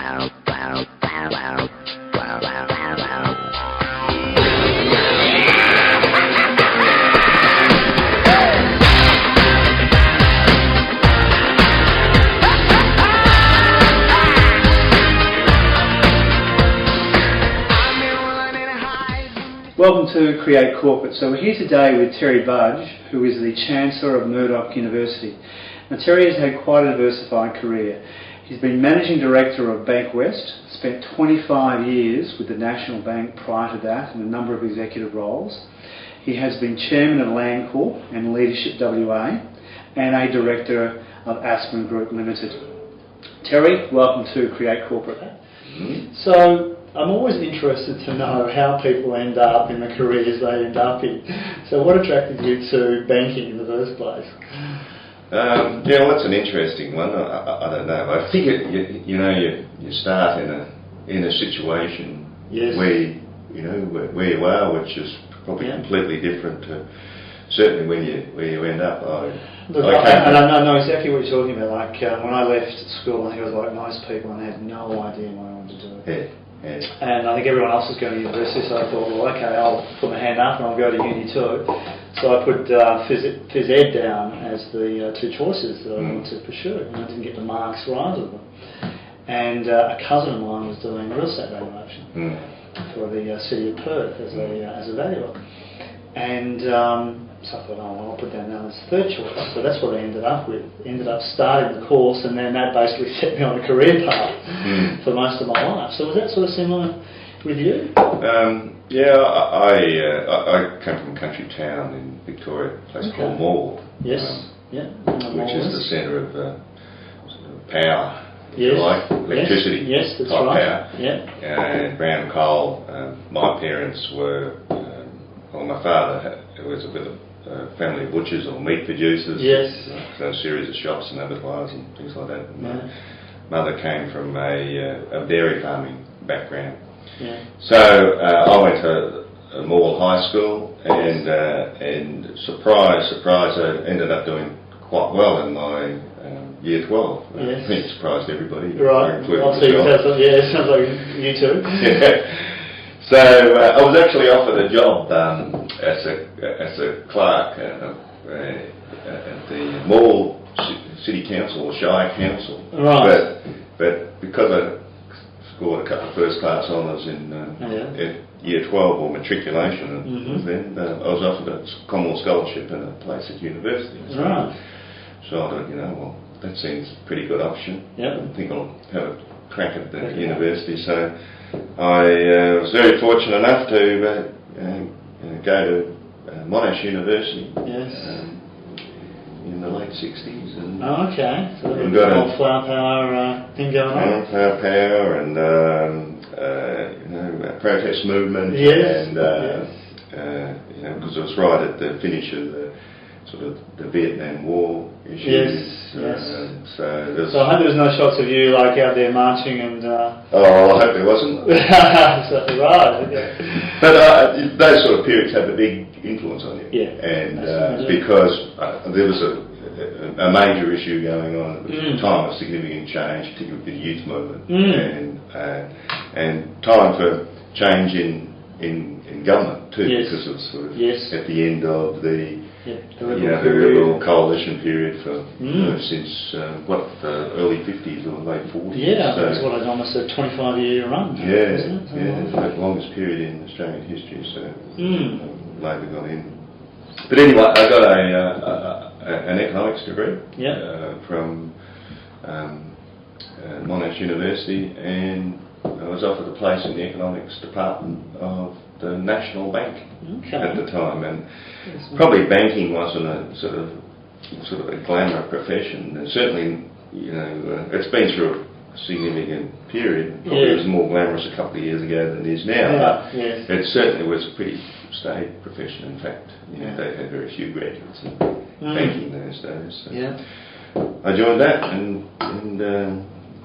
Welcome to Cre8 Corporate. So we're here today with Terry Budge, who is the Chancellor of Murdoch University. Now Terry has had quite a diversified career. He's been Managing Director of BankWest, spent 25 years with the National Bank prior to that in a number of executive roles. He has been Chairman of LandCorp and Leadership WA and a Director of Aspen Group Limited. Terry, welcome to Cre8 Corporate. So I'm always interested to know how people end up in the careers they end up in. So what attracted you to banking in the first place? Yeah, well, that's an interesting one. I don't know. I think you start in a situation where you are, which is probably completely different to certainly where you end up. I know exactly what you're talking about. Like when I left school, I think I was like most people and I had no idea what I wanted to do. Yeah. And I think everyone else was going to university, so I thought, well, okay, I'll put my hand up and I'll go to uni too. So I put phys ed down as the two choices that I wanted to pursue, and I didn't get the marks for either of them. And a cousin of mine was doing real estate valuation for the city of Perth as a valuer. And so I thought, I'll put down as third choice. So that's what I ended up with. Ended up starting the course, and then that basically set me on a career path for most of my life. So was that sort of similar with you? Yeah, I come from a country town in Victoria, a place called Morwell. Yes, which is the centre of power, if you like, electricity. Yes, that's type right. Power. Yeah. And brown coal. My parents were, my father was with a family of butchers or meat producers. Yes. So a series of shops and abattoirs and things like that. My mother came from a dairy farming background. Yeah. So I went to Morwell High School, and surprise, I ended up doing quite well in my year 12. I think it surprised everybody. Right. It sounds like you too. Yeah. So I was actually offered a job as a clerk at the Morwell City Council or Shire Council. Right. But because I scored a couple of first class honours in year 12 or matriculation, then I was offered a Commonwealth scholarship and a place at university. Right. So I thought, well, that seems a pretty good option. Yep. I think I'll have a crack at the university. So I was very fortunate enough to go to Monash University in the late 60s. And okay. So we've got a flower power thing going on. Flower power and protest movement. Yes. And because it was right at the finish of the Vietnam War issues. Yes. So I hope there's no shots of you like out there marching and. Oh, I hope there wasn't. Right. Okay. But those sort of periods had a big influence on you. Yeah. And because there was a major issue going on. It was a time of significant change, particularly with the youth movement, and time for change in government too, because it was sort of at the end of the Liberal coalition period for since the early 50s or late 40s. Yeah, so that's what I almost said, 25-year run. The longest period in Australian history. So Labor got in. But anyway, I got an economics degree from Monash University, and I was offered a place in the economics department of the National Bank at the time, and probably banking wasn't a sort of a glamour profession. And certainly, it's been through a significant period. Probably it was more glamorous a couple of years ago than it is now, but it certainly was a pretty staid profession. In fact, they had very few graduates in banking those days. So I joined that and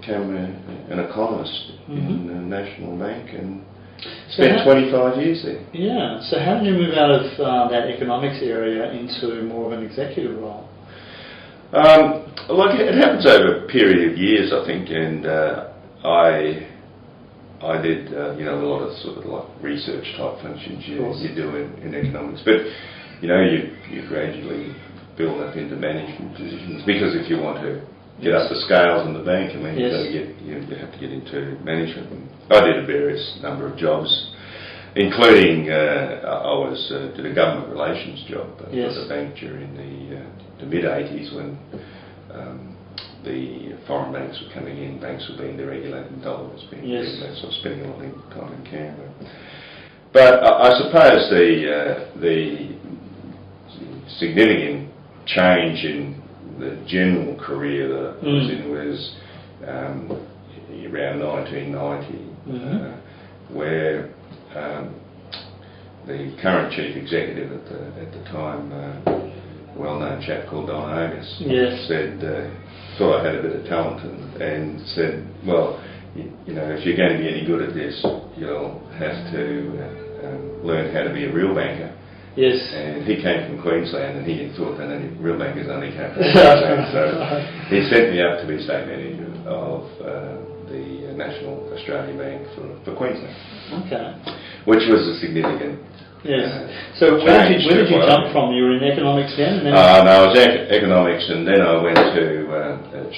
became an economist in the National Bank and spent 25 years there. Yeah. So how did you move out of that economics area into more of an executive role? It happens over a period of years, I think, and I did a lot of sort of like research type functions you do in economics, but you gradually build up into management positions, because if you want to get up the scales in the bank, I mean, you have to get into management. And I did a various number of jobs, including did a government relations job for the bank during the mid '80s when the foreign banks were coming in, banks were being deregulated, and dollar was being deregulated, so I was spending a lot of time in Canberra. But I suppose the significant change in the general career that I was in was around 1990, where the current chief executive at the time, a well-known chap called Don Agus, said, thought I had a bit of talent, and said, well, if you're going to be any good at this, you'll have to learn how to be a real banker. Yes. And he came from Queensland, and he thought that real bankers only came from Queensland. So he sent me up to be state manager of the National Australia Bank for Queensland. Okay. Which was a significant. Yes. So where did you jump from? You were in economics then? No, I was economics, and then I went to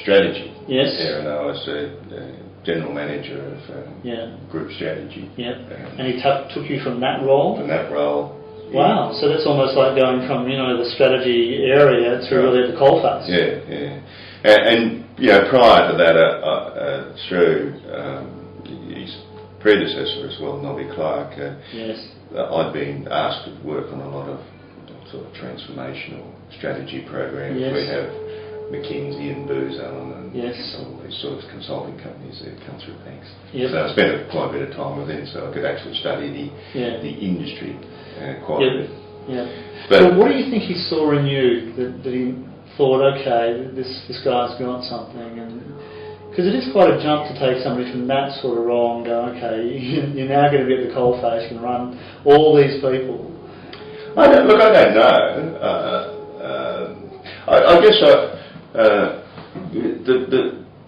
strategy. Yes. There, and I was general manager of group strategy. Yeah. And he took you from that role? From that role. Wow. So that's almost like going from the strategy area to really the coalface. Yeah. And prior to that, through his predecessor as well, Nobby Clark. I'd been asked to work on a lot of sort of transformational strategy programs. We have McKinsey and Booz Allen and all these sort of consulting companies that come through banks. So I spent quite a bit of time with them, so I could actually study the industry quite a bit. But so what do you think he saw in you that he thought, okay, this guy's got something? Because it is quite a jump to take somebody from that sort of role and go, okay, you're now going to be at the coalface and run all these people. I don't know. I guess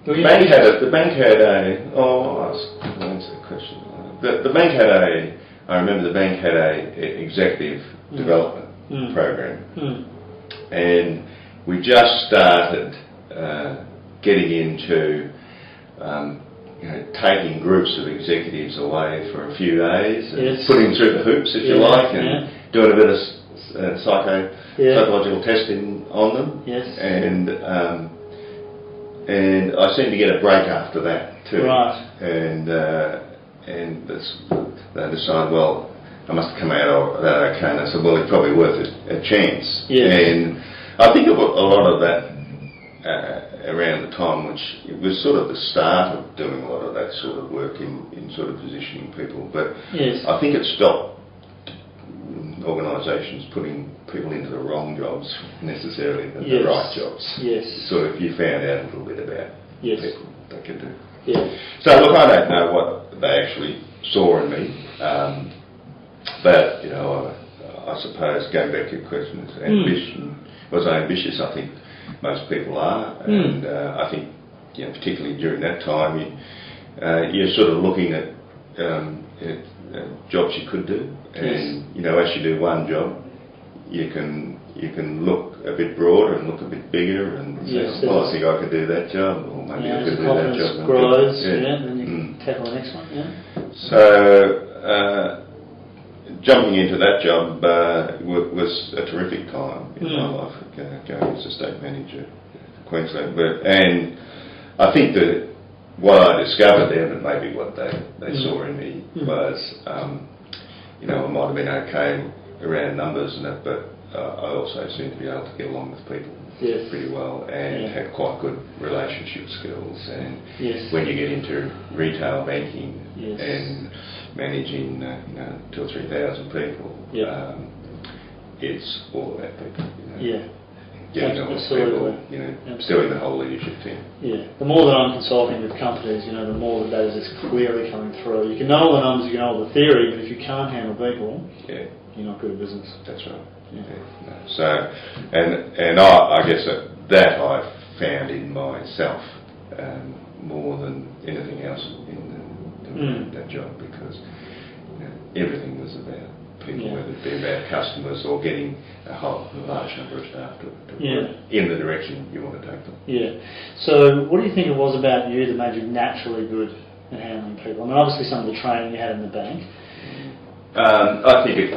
the bank had a. I'll answer the question. The bank had a. I remember the bank had a executive development program, and we just started getting into taking groups of executives away for a few days, and putting them through the hoops, if you like, and doing a bit of psychological testing on them. And I seemed to get a break after that too. Right. And they decided, well, I must have come out of that okay. And I said, well, it's probably worth a chance. And I think a lot of that around the time, which it was sort of the start of doing a lot of that sort of work in sort of positioning people. But I think it stopped organisations putting people into the wrong jobs necessarily than the right jobs. Sort of you found out a little bit about people they could do. So look, I don't know what they actually saw in me, but I suppose going back to your question, is ambition. Was I ambitious? I think most people are, and I think particularly during that time, you're sort of looking at jobs you could do, and as you do one job, you can look a bit broader and look a bit bigger, and say, well, I think I could do that job, or maybe I could do that job. Grows, and then you can tackle the next one. So jumping into that job was a terrific time in my life, going as a state manager in Queensland. And I think that what I discovered there, and maybe what they saw in me, was, I might have been okay around numbers and that, but I also seemed to be able to get along with people pretty well, and had quite good relationship skills. And when you get into retail banking and managing 2,000 or 3,000 people, it's all about people. Getting on with people, doing the whole leadership team. The more that I'm consulting with companies, the more that is just clearly coming through. You can know all the numbers, you can know all the theory, but if you can't handle people, you're not good at business. That's right. So, and I guess that I found in myself more than anything else. else in that job, because everything was about people, whether it be about customers or getting a large number of staff to work in the direction you want to take them. Yeah. So what do you think it was about you that made you naturally good at handling people? I mean, obviously some of the training you had in the bank. I think it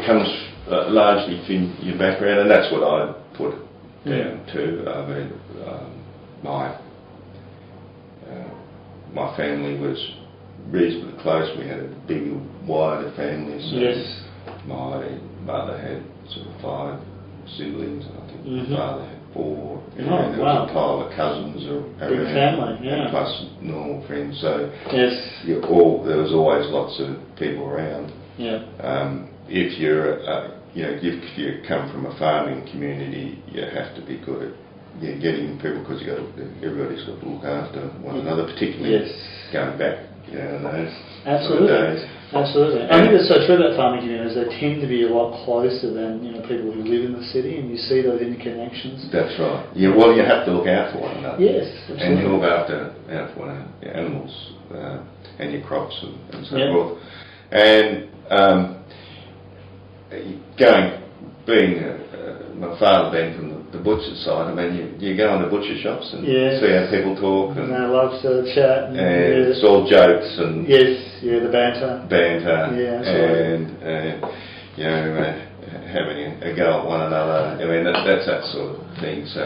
comes largely from your background, and that's what I put down to. I mean, my family was reasonably close. We had a big, wider family. So my mother had sort of 5 siblings, and I think my father had 4. And there was a pile of cousins around. Big family, and plus normal friends. So yes, there was always lots of people around. Yeah. If you're, if you come from a farming community, you have to be good at getting people, because everybody's got to look after one another, particularly going back, in those days. Absolutely. I think that's so true about farming communities. They tend to be a lot closer than people who live in the city, and you see those interconnections. That's right. Yeah. Well, you have to look out for one another. Yes, absolutely. And you look out for one another, your animals and your crops and so forth. And my father being from the butcher side, I mean, you go into butcher shops and see how people talk, and they love to chat, and it's all jokes and the banter, having a go at one another. I mean, that's that sort of thing. So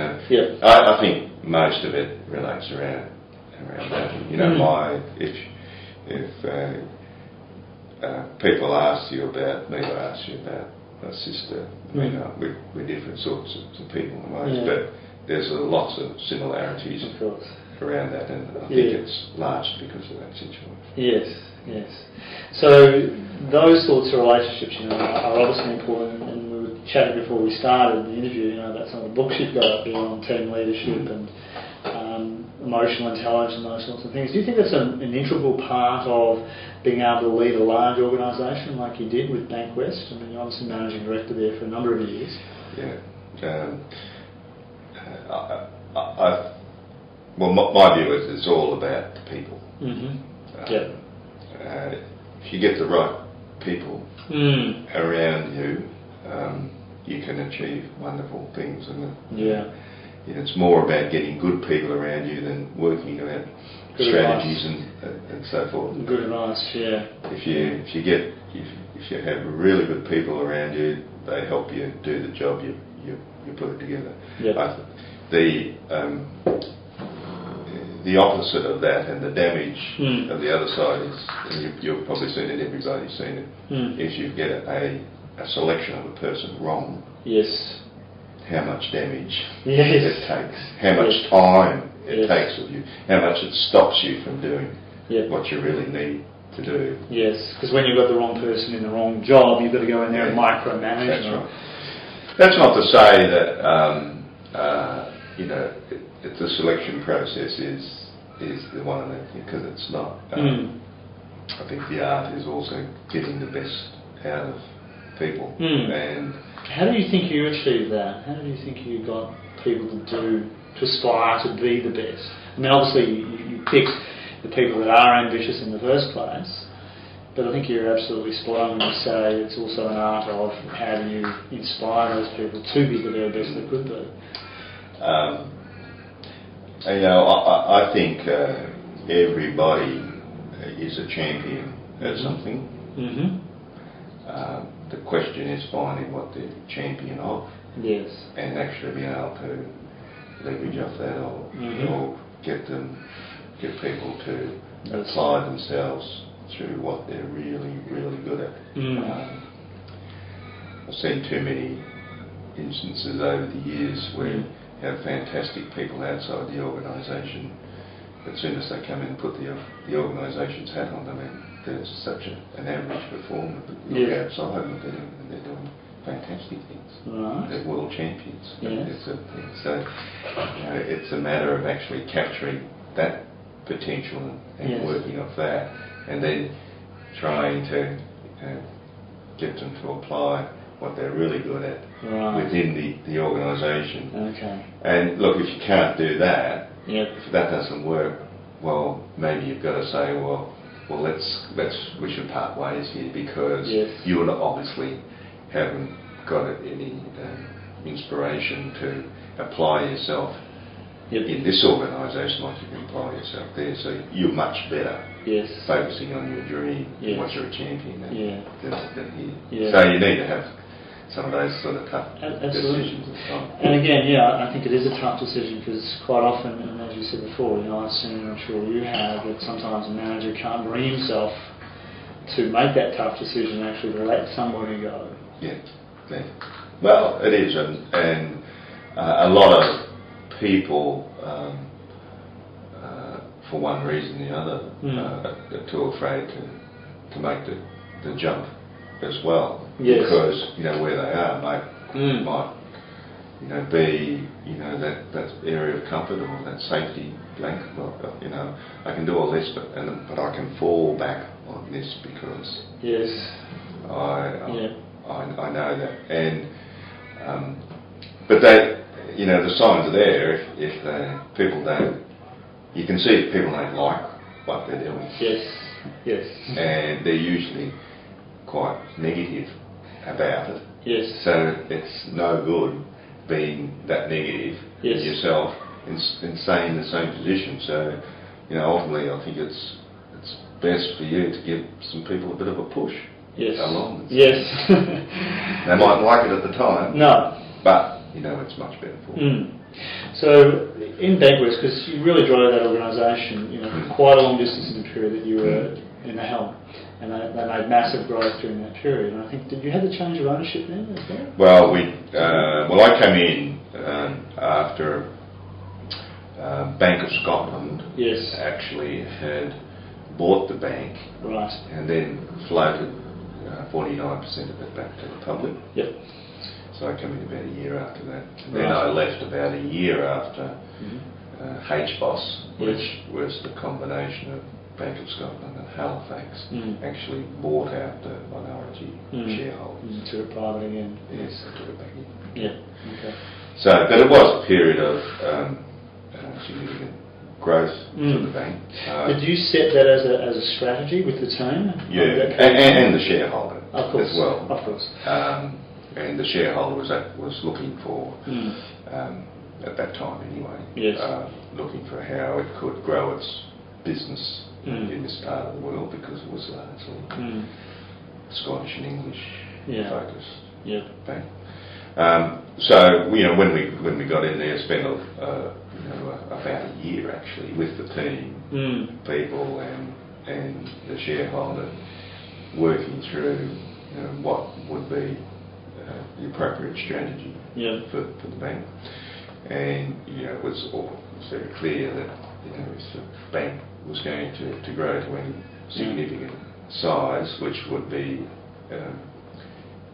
I think most of it relates around that. You know, if people ask you about me, I ask you about my sister. I mean, we're different sorts of people in ways, but there's lots of similarities around that, and I think it's largely because of that situation. Yes. So those sorts of relationships, are obviously important, and we were chatting before we started the interview, about some of the books you've got up there on team leadership and emotional intelligence and those sorts of things. Do you think that's an integral part of being able to lead a large organisation like you did with BankWest? I mean, you're obviously managing director there for a number of years. Yeah. My view is it's all about the people. If you get the right people around you, you can achieve wonderful things. And it's more about getting good people around you than working about strategies and so forth. Good advice, If you have really good people around you, they help you do the job you put it together. The opposite of that, and the damage of the other side is, and you've probably seen it, everybody's seen it, is you get a selection of a person wrong. Yes. How much damage it takes, how much time it takes of you, how much it stops you from doing what you really need to do. Yes, because when you've got the wrong person in the wrong job, you've got to go in there and micromanage. That's right. That's not to say that the selection process is the one that, because it's not. I think the art is also getting the best out of people. And how do you think you achieved that? How do you think you got people to aspire to be the best? I mean, obviously you pick the people that are ambitious in the first place, but I think you're absolutely spot on when you say it's also an art of how do you inspire those people to be the very best they could be. I think everybody is a champion at something. The question is finding what they're champion of. Yes. And actually being able to leverage off that, or get people to apply themselves through what they're really, really good at. I've seen too many instances over the years where you have fantastic people outside the organisation, but as soon as they come in and put the organisation's hat on them, and there's such an average performer, but look outside and they're doing fantastic things. Right. They're world champions. So it's a matter of actually capturing that potential and working off that, and then trying to get them to apply what they're really good at within the organisation. Okay. And look, if you can't do that, if that doesn't work, well, maybe you've got to say, well, we should part ways here because you obviously haven't got any inspiration to apply yourself in this organisation like you can apply yourself there. So you're much better focusing on your dream and what you're a champion than here. So you need to have some of those sort of tough decisions. And again, I think it is a tough decision because quite often, and as you said before, I've seen, I'm sure you have, that sometimes a manager can't bring himself to make that tough decision and actually let somebody go. Yeah. Well, it is, and a lot of people, for one reason or the other, are too afraid to make the jump as well. Because where they are might be that area of comfort or that safety blanket. Well, I can do all this, but I can fall back on this because I know that. And but they, the signs are there. If people don't, you can see if people don't like what they're doing. Yes. And they're usually quite negative about it. So it's no good being that negative yourself and staying in the same position. So, ultimately I think it's best for you to give some people a bit of a push along. They might like it at the time. No. But, it's much better for them. So, in BankWest, because you really drove that organisation, quite a long distance in the period that you were in the helm, and they made massive growth during that period. And I think, did you have the change of ownership then as well? Well, I came in after Bank of Scotland actually had bought the bank and then floated 49% of it back to the public. So I came in about a year after that. And then I left about a year after HBOS, which was the combination of Bank of Scotland and Halifax, actually bought out the minority shareholders. Took it private again. Yes, I took it back in. Okay. So, but it was a period of significant growth for the bank. Did you set that as a strategy with the team? And the shareholder as well. Of course. And the shareholder was looking for, at that time anyway, looking for how it could grow its business in this part of the world because it was largely Scottish and English focused bank. So when we got in there, spent about a year actually with the team, people and the shareholder, working through what would be the appropriate strategy for the bank. And it was very clear that if the bank was going to grow to any significant size, which would be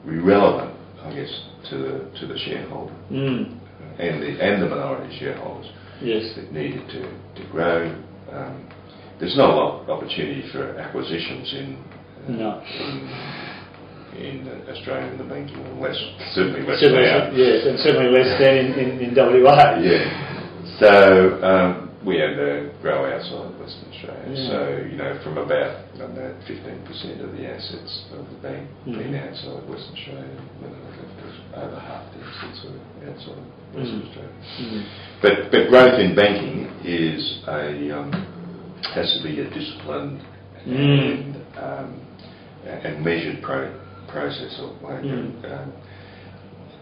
relevant, I guess, to the shareholder and the minority shareholders that needed to grow. There's not a lot of opportunity for acquisitions in Australia in the banking, certainly less now. Yes, and certainly less than in WA. So we had to grow outside Western Australia. So from about 15% of the assets of the bank being outside Western Australia, when I left it was over half the assets were outside Western Australia. But growth in banking has to be a disciplined and measured process of work.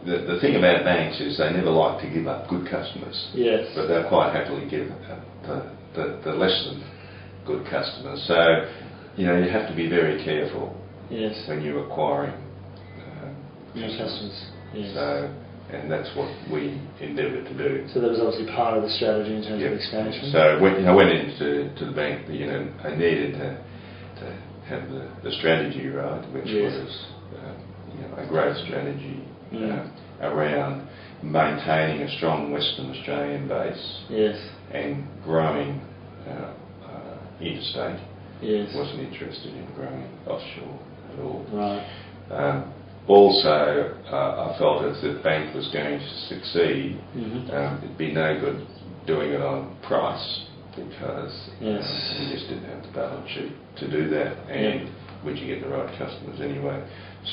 The thing about banks is they never like to give up good customers, but they'll quite happily give up the less than good customers. So you have to be very careful when you're acquiring new customers. So, and that's what we endeavoured to do. So that was obviously part of the strategy in terms of expansion. So when I went into the bank, I needed to have the strategy right, which was a growth strategy around maintaining a strong Western Australian base and growing interstate. Wasn't interested in growing offshore at all. Also, I felt if the bank was going to succeed, it'd be no good doing it on price because Yes. you just didn't have the balance sheet to do that, and would you get the right customers anyway?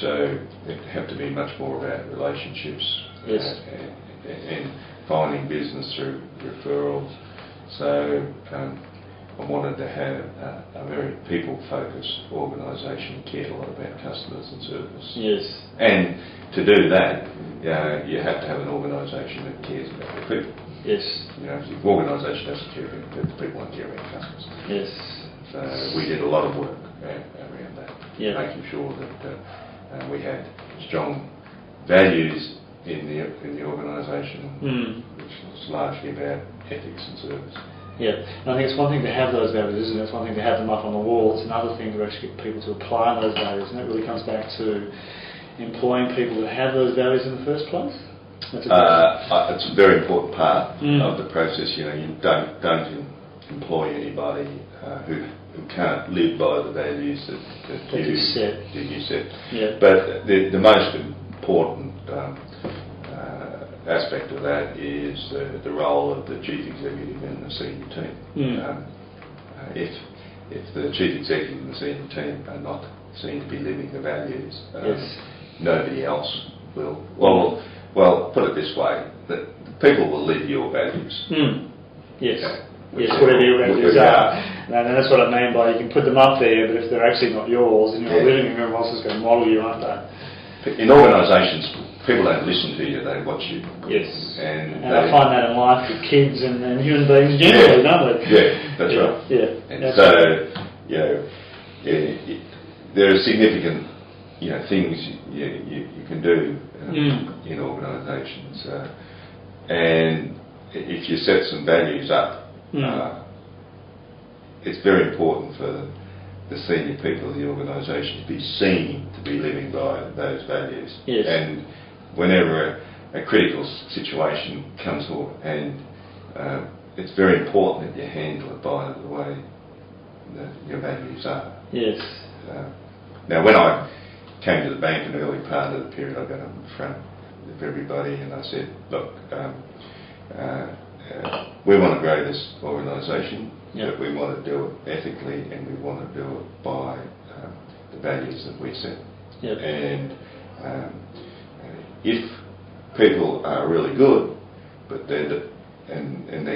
So it had to be much more about relationships and finding business through referrals. So I wanted to have a very people-focused organisation, cared a lot about customers and service. Yes. And to do that, you have to have an organisation that cares about the people. Yes. If the organisation doesn't care about the people, won't care about customers. Yes. So we did a lot of work around that, making sure that we had strong values in the organisation, which was largely about ethics and service. Yeah, and I think it's one thing to have those values, isn't it? It's one thing to have them up on the wall. It's another thing to actually get people to apply those values, and that really comes back to employing people that have those values in the first place. It's a very important part of the process. You don't employ anybody who can't live by the values that you set. Yeah. But the most important aspect of that is the role of the chief executive and the senior team. If the chief executive and the senior team are not seen to be living the values, nobody else will. Well, put it this way: that people will live your values. Yes. Yes, whatever your values are. And that's what I mean by you can put them up there, but if they're actually not yours and you're not living them, everyone else is going to model you, aren't they? In organisations, people don't listen to you, they watch you. Yes. And I find that in life with kids and human beings generally, don't they? Yeah, that's right. Yeah. And so, there are significant things you can do in organisations. And if you set some values up, it's very important for the senior people of the organisation to be seen to be living by those values. Yes. And whenever a critical situation comes up, and it's very important that you handle it by the way that your values are. Yes. Now, when I came to the bank in the early part of the period, I got up in front of everybody and I said, look, we want to grow this organisation, but we want to do it ethically and we want to do it by the values that we set. Yep. And if people are really good, but they're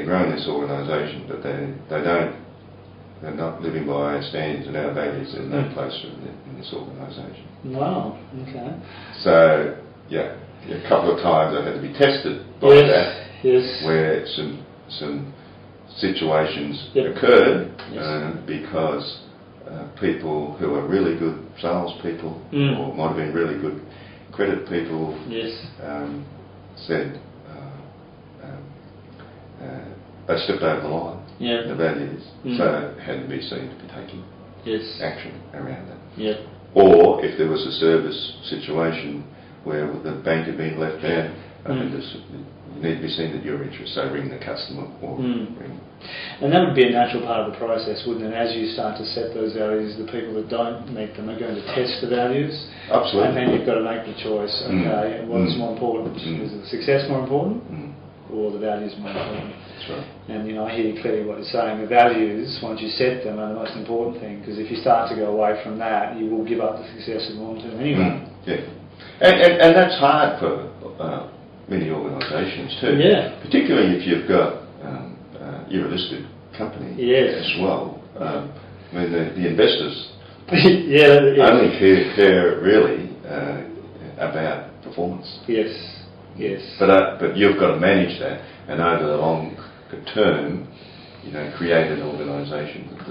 growing this organisation, but they're not living by our standards and our values, there's no place for them in this organisation. Wow. Okay. So a couple of times I had to be tested by that. Yes. Where some situations occurred because people who are really good salespeople or might have been really good credit people said they stepped over the line, the values, so it had to be seen to be taking action around that. Or if there was a service situation where the bank had been left out, you need to be seen that your interest, so ring the customer or ring. And that would be a natural part of the process, wouldn't it? As you start to set those values, the people that don't meet them are going to test the values. Absolutely. And then you've got to make the choice, okay, what's more important? Is the success more important or the values more important? That's right. And I hear clearly what you're saying. The values, once you set them, are the most important thing, because if you start to go away from that, you will give up the success in the long term anyway. And that's hard for many organisations too. Yeah. Particularly if you've got you're a listed company as well. I mean the investors only care really about performance. Yes. But you've got to manage that, and over the long term, create an organisation that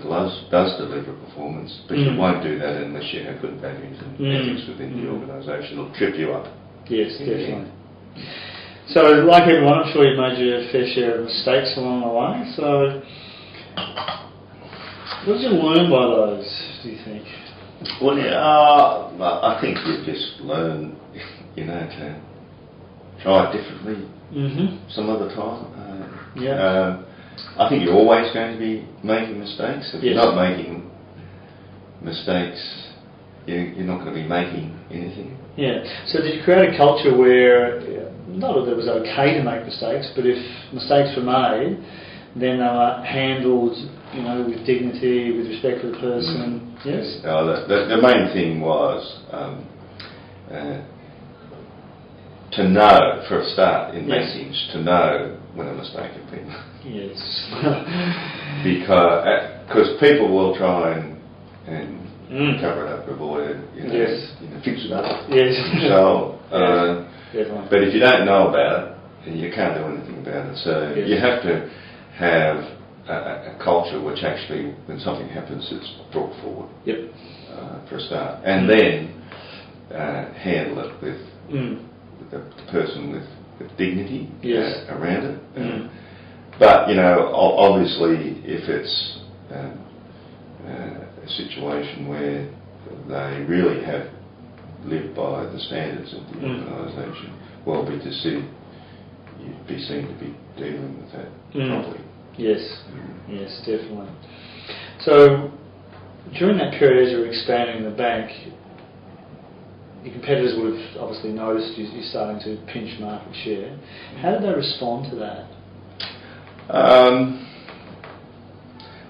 does deliver performance. But you won't do that unless you have good values and ethics within the organisation. It'll trip you up. Yes, definitely. So, like everyone, I'm sure you've made your fair share of mistakes along the way. So, what did you learn by those, do you think? Well, I think you just learn, to try it differently some other time. I think you're always going to be making mistakes. If you're not making mistakes, you're not going to be making anything. Yeah. So did you create a culture where, not that it was okay to make mistakes, but if mistakes were made, then they were handled, with dignity, with respect for the person. Yes. The main thing was to know, for a start, in banking, to know when a mistake had been made. Yes. Because people will try and cover it up, avoid it, fix it up. Yes. So, definitely. but if you don't know about it, you can't do anything about it. So you have to have a culture which actually, when something happens, it's brought forward. Yep. For a start, and then handle it with the person with dignity around it. But obviously, if it's a situation where they really have lived by the standards of the organisation, well, you'd be seen to be dealing with that properly. Yes, yes, definitely. So, during that period, as you were expanding the bank, your competitors would have obviously noticed you're starting to pinch market share. How did they respond to that?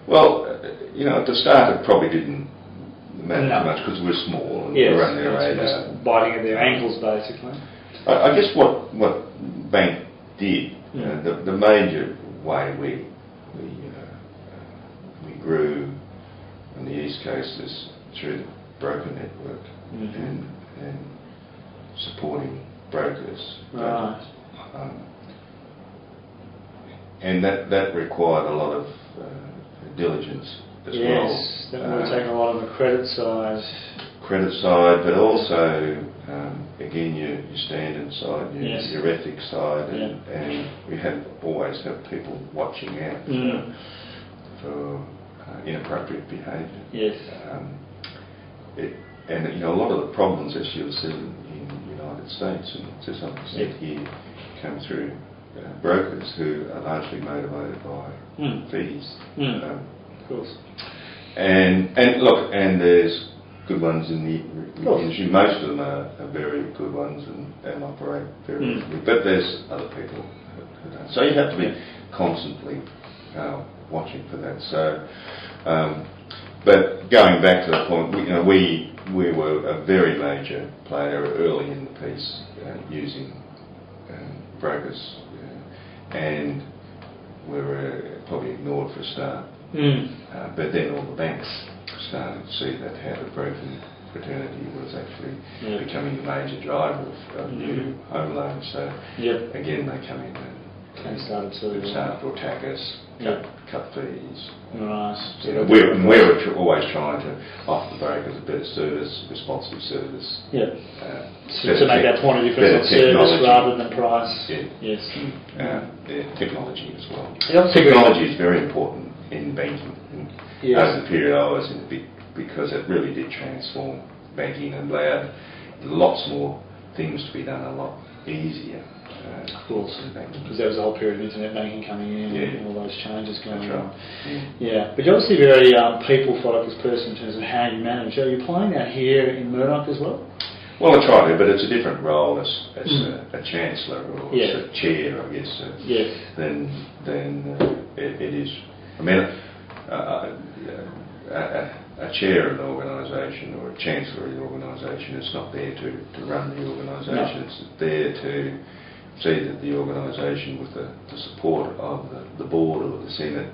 Well, at the start it probably didn't matter much because we're small and we're on their radar. Biting at their ankles, basically. I guess what bank did, the major way we grew on the East Coast is through the broker network and supporting brokers. Right. And that required a lot of diligence as well. Yes, that would have taken a lot on the credit side. Credit side, but also again your standard side, your ethics side, and we always have people watching out for inappropriate behaviour. Yes. And a lot of the problems, as you'll see in the United States and to some extent here, come through brokers who are largely motivated by fees. Of course. And there's good ones in the industry. Most of them are very good ones and operate very well. But there's other people who don't. So you have to be constantly watching for that. So, but going back to the point, we were a very major player early in the piece using brokers, and we were probably ignored for a start. But then all the banks started to see that how the broking fraternity was actually becoming the major driver of new home loans. So again, they come in and started to attack us, cut fees. Right. So we're always trying to offer the brokers a better service, responsive service. To make that point of difference on service rather than price. Yes. Technology as well. Technology is very important in banking. Over the period I was in, because it really did transform banking and allowed lots more things to be done a lot easier. Of course, because there was a whole period of internet banking coming in and all those changes going on. But you're obviously a very people-focused person in terms of how you manage. Are you playing that here in Murdoch as well? Well, I try to, but it's a different role as a Chancellor or as a Chair, I guess, than it is. I mean, a Chair of an organisation or a Chancellor of the organisation is not there to run the organisation. It's there to see that the organisation, with the support of the board or the Senate,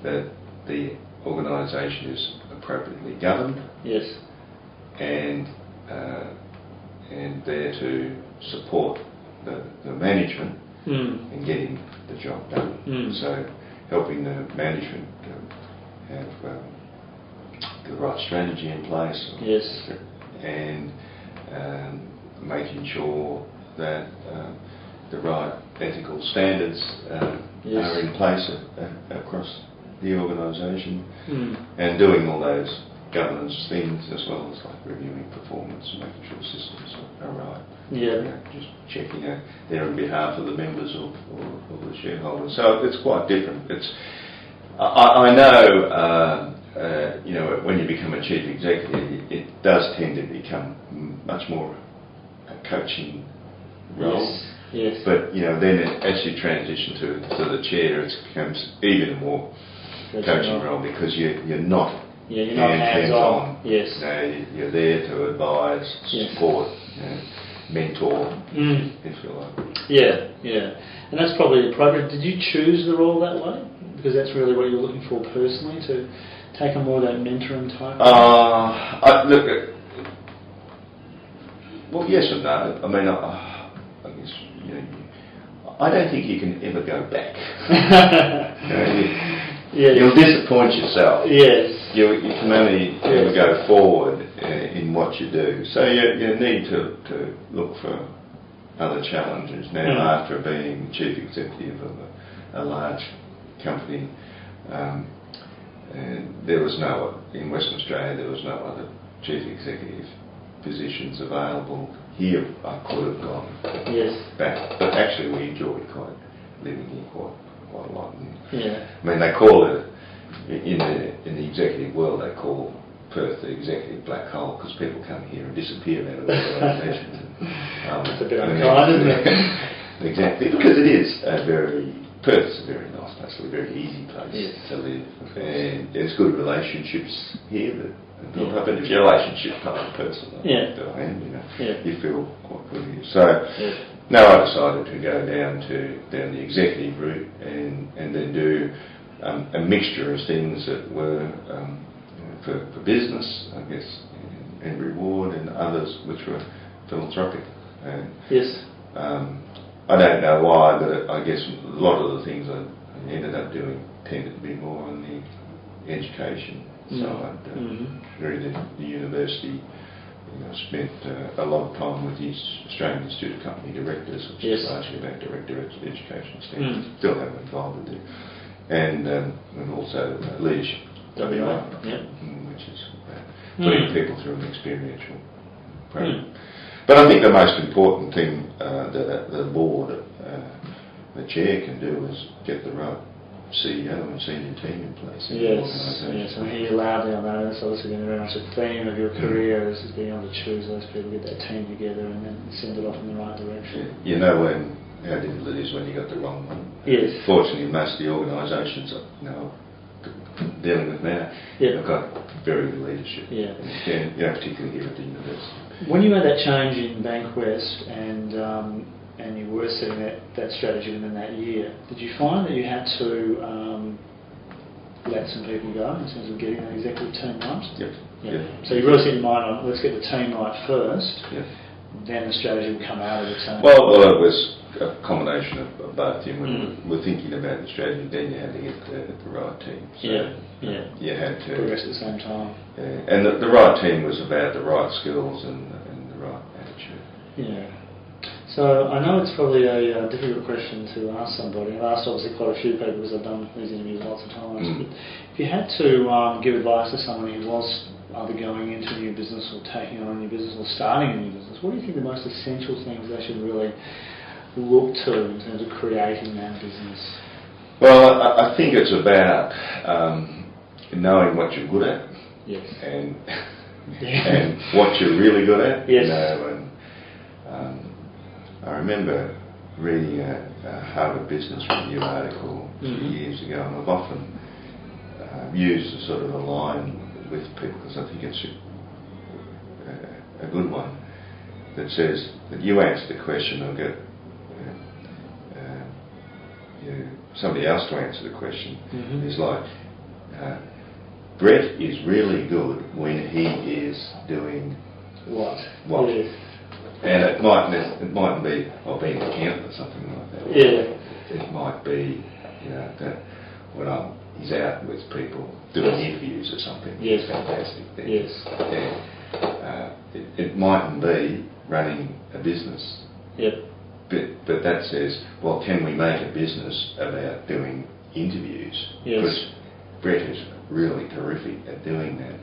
that the organisation is appropriately governed. Yes. And there to support the management in getting the job done. So helping the management have the right strategy in place. Yes. And making sure that the right ethical standards are in place across the organisation, and doing all those governance things as well as like reviewing performance and making sure systems are right. Just checking out there on behalf of the members or the shareholders. So it's quite different. I know. When you become a chief executive, it does tend to become much more a coaching role. Yes. But then as you transition to the chair, it becomes even a more coaching role because you're not you're not hands-on. Yes. You're there to advise, support, mentor, if you like. Yeah. And that's probably appropriate. Did you choose the role that way? Because that's really what you're looking for personally, to take on more of that mentoring type? Well, yes and no. I mean, I guess, I don't think you can ever go back. You'll disappoint yourself. Yes. You can only ever go forward in what you do. So you need to look for other challenges. Now, after being chief executive of a large company, there was in Western Australia, there was no other chief executive positions available. Here I could have gone back, but actually we enjoyed living here quite a lot. I mean, they call it in the executive world, they call Perth the executive black hole because people come here and disappear out of organisations. It's a bit unkind, isn't it? Exactly, because it is Perth's a very nice place, a very easy place to live, and there's good relationships here that built up. And if your relationship's not a person, you feel quite good here. So now I decided to go down the executive route and then do a mixture of things that were for business, I guess, and reward, and others which were philanthropic. I don't know why, but I guess a lot of the things I ended up doing tended to be more on the education side. During the university, spent a lot of time with the Australian Institute of Company Directors, which is largely about director education standards. Still have involved with it. And also leadership, which is putting people through an experiential program. But I think the most important thing that the board, the chair, can do is get the right CEO and senior team in place. Yes, I hear you loudly on that. That's obviously been very much a theme of your career, is being able to choose those people, get that team together, and then send it off in the right direction. You know how difficult it is when you got the wrong one. Yes. Fortunately, most of the organisations dealing with now have got very good leadership. Particularly here at the university. When you made that change in BankWest and you were setting that strategy within that year, did you find that you had to let some people go in terms of getting that executive team right? Yep. So you really set your mind on, let's get the team right first, then the strategy will come out of the team. Well, it was a combination of both. When we're thinking about the strategy, then you had to get the right team. So you had to progress at the same time. And the right team was about the right skills and the right attitude. So I know it's probably a difficult question to ask somebody. I've asked obviously quite a few people because I've done these interviews lots of times. But if you had to give advice to someone who was either going into a new business or taking on a new business or starting a new business, what do you think the most essential things they should really look to in terms of creating that business? Well, I think it's about knowing what you're good at and what you're really good at. I remember reading a Harvard Business Review article a few years ago, and I've often used a sort of a line with people because I think it's a good one that says that you answer the question, I'll get somebody else to answer the question. It's like Brett is really good when he is doing what? And it mightn't be being an accountant or something like that. It might be that when he's out with people doing interviews or something. It's fantastic. It mightn't be running a business. But that says, well, can we make a business about doing interviews? Because Brett is really terrific at doing that.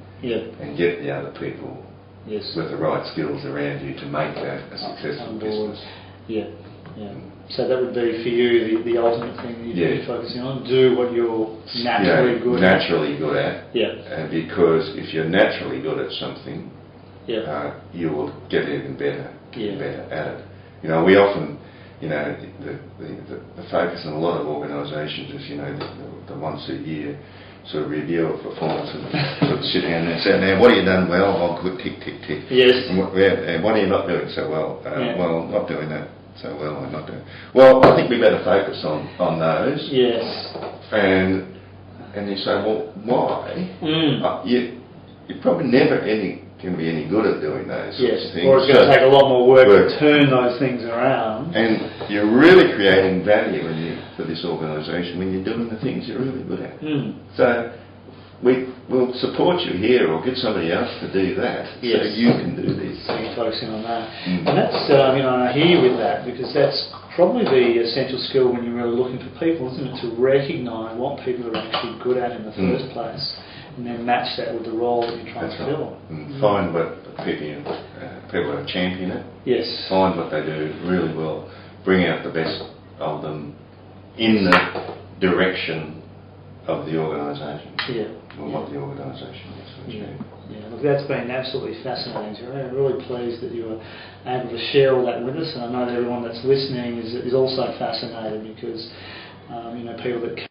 And get the other people with the right skills around you to make that a successful business. So that would be for you the ultimate thing that you'd be focusing on. Do what you're naturally good at. Because if you're naturally good at something, you will get even better at it. We often you know, the focus in a lot of organisations is, you know, the once a year sort of review of performance and sort of sit down and say, now, what have you done well? Oh, good, tick, tick, tick. Yes. And what are you not doing so well? Well, not doing that so well. I'm not doing. Well, I think we better focus on those. Yes. And you say, well, why? You're probably never going to be any good at doing those sorts of things. Or it's going to take a lot more work to turn those things around. And you're really creating value for this organisation when you're doing the things you're really good at. So we'll support you here, or get somebody else to do that, so you can do this. So you're focusing on that. And that's, you know, I hear you with that, because that's probably the essential skill when you're really looking for people, isn't it? To recognise what people are actually good at in the first place, and then match that with the role that you're trying to fill. Find what people that champion it. Yes. Find what they do really well. Bring out the best of them in the direction of the organisation. Or what the organisation is. Look, that's been absolutely fascinating. So I'm really pleased that you were able to share all that with us, and I know that everyone that's listening is also fascinated, because you know, people that